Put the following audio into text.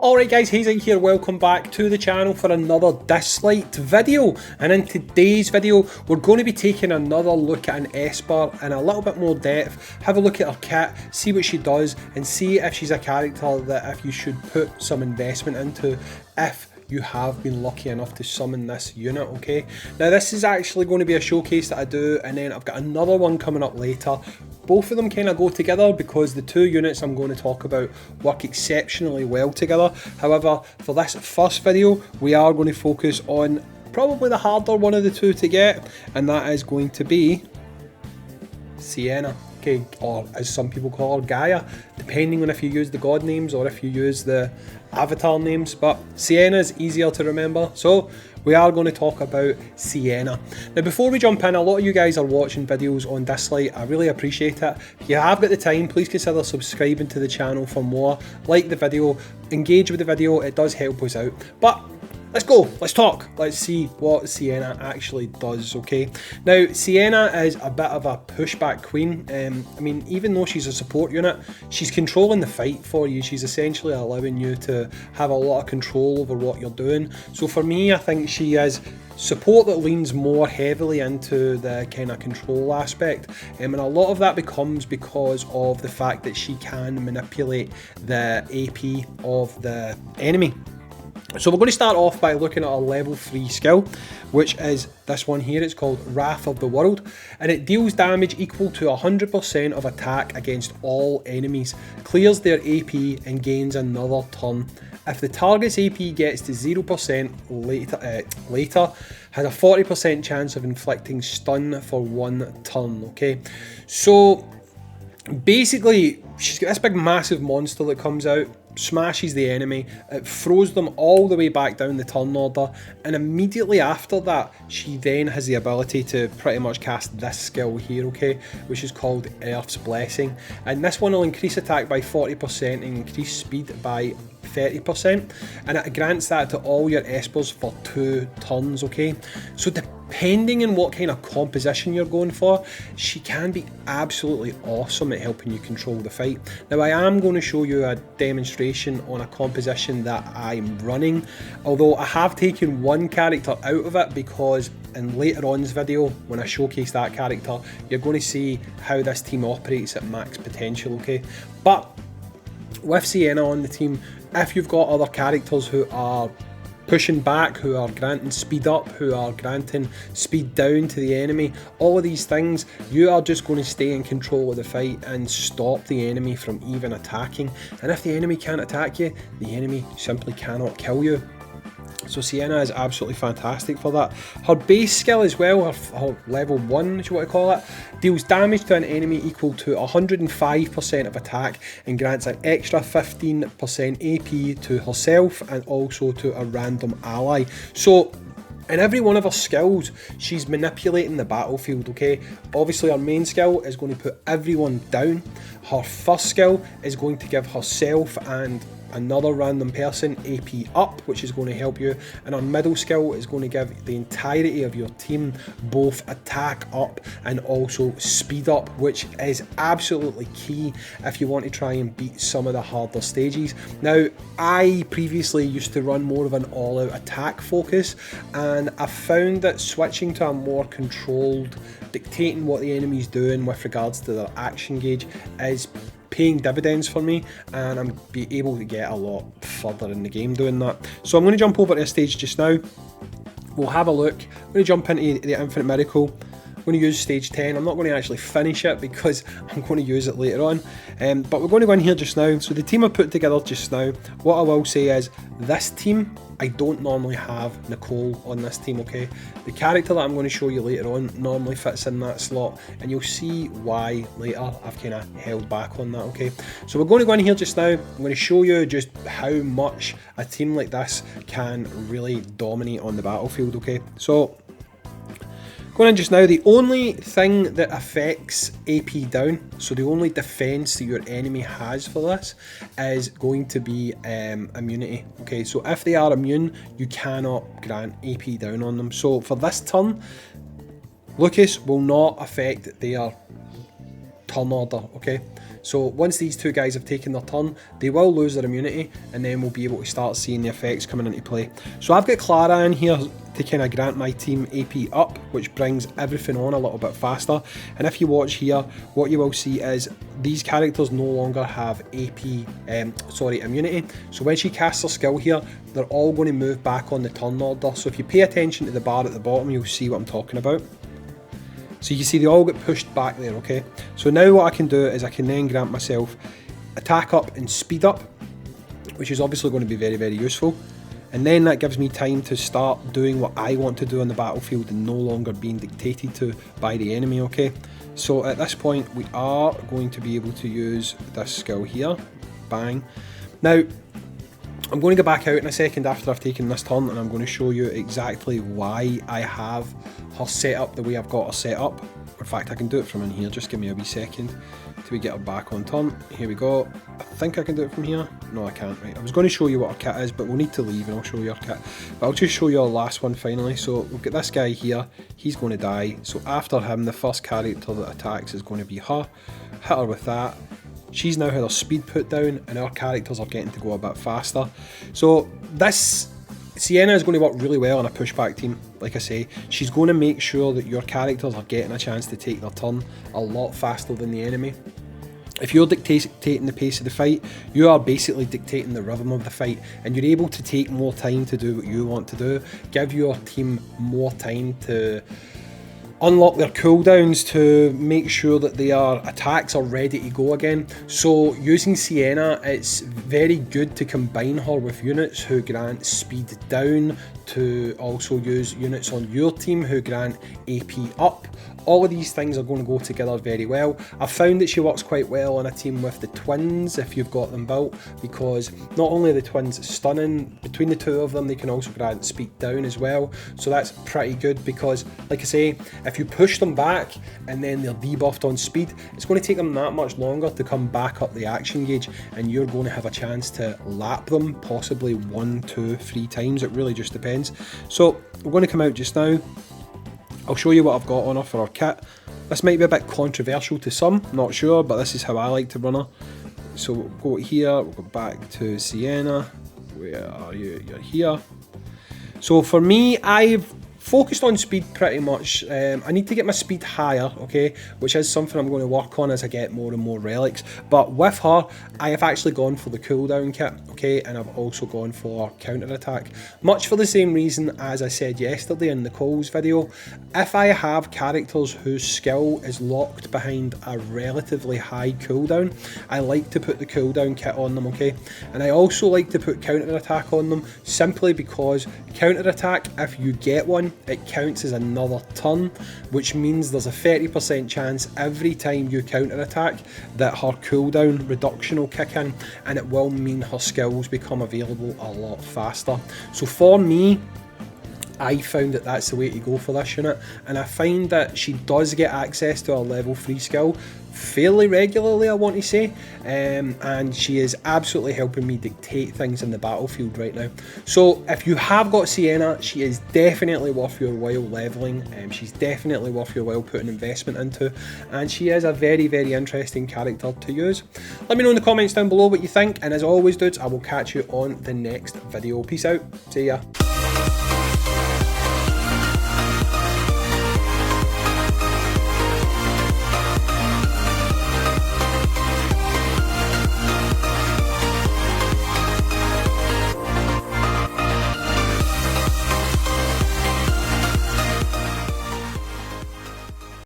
Alright guys, Hazy here, welcome back to the channel for another Dislyte video. And in today's video, we're going to be taking another look at an Esper in a little bit more depth, have a look at her kit, see what she does, and see if she's a character that if you should put some investment into, if you have been lucky enough to summon this unit, okay? Now this is actually going to be a showcase that I do, and then I've got another one coming up later. Both of them kind of go together because the two units I'm going to talk about work exceptionally well together. However, for this first video, we are going to focus on probably the harder one of the two to get, and that is going to be SIENNA. Okay, or as some people call her, Gaia, depending on if you use the god names or if you use the avatar names, but SIENNA is easier to remember, so we are going to talk about SIENNA. Now before we jump in, a lot of you guys are watching videos on Dislyte. I really appreciate it. If you have got the time, please consider subscribing to the channel for more. Like the video, engage with the video, it does help us out. But let's go, let's talk, let's see what SIENNA actually does, okay? Now, SIENNA is a bit of a pushback queen. I mean, even though she's a support unit, she's controlling the fight for you. She's essentially allowing you to have a lot of control over what you're doing. So for me, I think she is support that leans more heavily into the kind of control aspect, and a lot of that becomes because of the fact that she can manipulate the AP of the enemy. So we're going to start off by looking at a level 3 skill, which is this one here. It's called Wrath of the World, and it deals damage equal to 100% of attack against all enemies, clears their AP and gains another turn. If the target's AP gets to 0% later, has a 40% chance of inflicting stun for 1 turn, okay? So basically, she's got this big massive monster that comes out, smashes the enemy, it throws them all the way back down the turn order, and immediately after that she then has the ability to pretty much cast this skill here, okay, which is called Earth's Blessing, and this one will increase attack by 40% and increase speed by 30%, and it grants that to all your Espers for 2 turns, okay? So depending on what kind of composition you're going for, she can be absolutely awesome at helping you control the fight. Now I am going to show you a demonstration on a composition that I'm running, although I have taken one character out of it because in later on's video, when I showcase that character, you're going to see how this team operates at max potential, okay? But with SIENNA on the team, if you've got other characters who are pushing back, who are granting speed up, who are granting speed down to the enemy, all of these things, you are just going to stay in control of the fight and stop the enemy from even attacking. And if the enemy can't attack you, the enemy simply cannot kill you. So SIENNA is absolutely fantastic for that. Her base skill as well, her level 1, as you want to call it, deals damage to an enemy equal to 105% of attack and grants an extra 15% AP to herself and also to a random ally. So in every one of her skills, she's manipulating the battlefield, okay? Obviously her main skill is going to put everyone down. Her first skill is going to give herself and another random person AP up, which is going to help you, and our middle skill is going to give the entirety of your team both attack up and also speed up, which is absolutely key if you want to try and beat some of the harder stages. Now I previously used to run more of an all-out attack focus, and I found that switching to a more controlled, dictating what the enemy's doing with regards to their action gauge is paying dividends for me, and I'm be able to get a lot further in the game doing that. So I'm going to jump over to a stage just now. We'll have a look. I'm going to jump into the Infinite Miracle. I'm going to use stage 10. I'm not going to actually finish it because I'm going to use it later on, but we're going to go in here just now. So the team I put together just now, what I will say is this team, I don't normally have Nicole on this team, okay? The character that I'm going to show you later on normally fits in that slot, and you'll see why later. I've kind of held back on that, okay? So we're going to go in here just now. I'm going to show you just how much a team like this can really dominate on the battlefield, okay? So going in just now, the only thing that affects AP down, so the only defense that your enemy has for this, is going to be immunity. Okay, so if they are immune, you cannot grant AP down on them. So for this turn, Lucas will not affect their turn order, okay? So once these two guys have taken their turn, they will lose their immunity, and then we'll be able to start seeing the effects coming into play. So I've got Clara in here to kind of grant my team AP up, which brings everything on a little bit faster. And if you watch here, what you will see is these characters no longer have immunity. So when she casts her skill here, they're all going to move back on the turn order. So if you pay attention to the bar at the bottom, you'll see what I'm talking about. So you can see they all get pushed back there, okay? So now what I can do is I can then grant myself attack up and speed up, which is obviously going to be very, very useful. And then that gives me time to start doing what I want to do on the battlefield and no longer being dictated to by the enemy, okay? So at this point, we are going to be able to use this skill here. Bang. Now, I'm going to go back out in a second after I've taken this turn, and I'm going to show you exactly why I have her set up the way I've got her set up. In fact, I can do it from in here. Just give me a wee second till we get her back on turn. Here we go. I think I can do it from here. No, I can't. Right. I was going to show you what our kit is, but we'll need to leave and I'll show you our kit. But I'll just show you our last one finally. So we've got this guy here. He's going to die. So after him, the first character that attacks is going to be her. Hit her with that. She's now had her speed put down, and our characters are getting to go a bit faster. So this Sienna is going to work really well on a pushback team. Like I say, she's going to make sure that your characters are getting a chance to take their turn a lot faster than the enemy. If you're dictating the pace of the fight, you are basically dictating the rhythm of the fight, and you're able to take more time to do what you want to do, give your team more time to unlock their cooldowns, to make sure that their attacks are ready to go again. So using Sienna, it's very good to combine her with units who grant speed down, to also use units on your team who grant AP up. All of these things are going to go together very well. I've found that she works quite well on a team with the twins if you've got them built, because not only are the twins stunning, between the two of them they can also grant speed down as well. So that's pretty good, because like I say, if you push them back and then they're debuffed on speed, it's going to take them that much longer to come back up the action gauge, and you're going to have a chance to lap them possibly 1, 2, 3 times. It really just depends. So we're going to come out just now. I'll show you what I've got on her for our kit. This might be a bit controversial to some, not sure, but this is how I like to run her. So we'll go here, we'll go back to Sienna. Where are you? You're here. So for me, I've focused on speed pretty much. I need to get my speed higher, okay, which is something I'm going to work on as I get more and more relics. But with her, I have actually gone for the cooldown kit, okay, and I've also gone for counter attack, much for the same reason as I said yesterday in Nicole's video. If I have characters whose skill is locked behind a relatively high cooldown, I like to put the cooldown kit on them, okay, and I also like to put counter attack on them simply because counter attack, if you get one, it counts as another turn, which means there's a 30% chance every time you counter attack that her cooldown reduction will kick in, and it will mean her skills become available a lot faster. So for me, I found that that's the way to go for this unit, and I find that she does get access to her level 3 skill fairly regularly, I want to say, and she is absolutely helping me dictate things in the battlefield right now. So if you have got Sienna, she is definitely worth your while leveling, she's definitely worth your while putting investment into, and she is a very, very interesting character to use. Let me know in the comments down below what you think, and as always dudes, I will catch you on the next video. Peace out, see ya.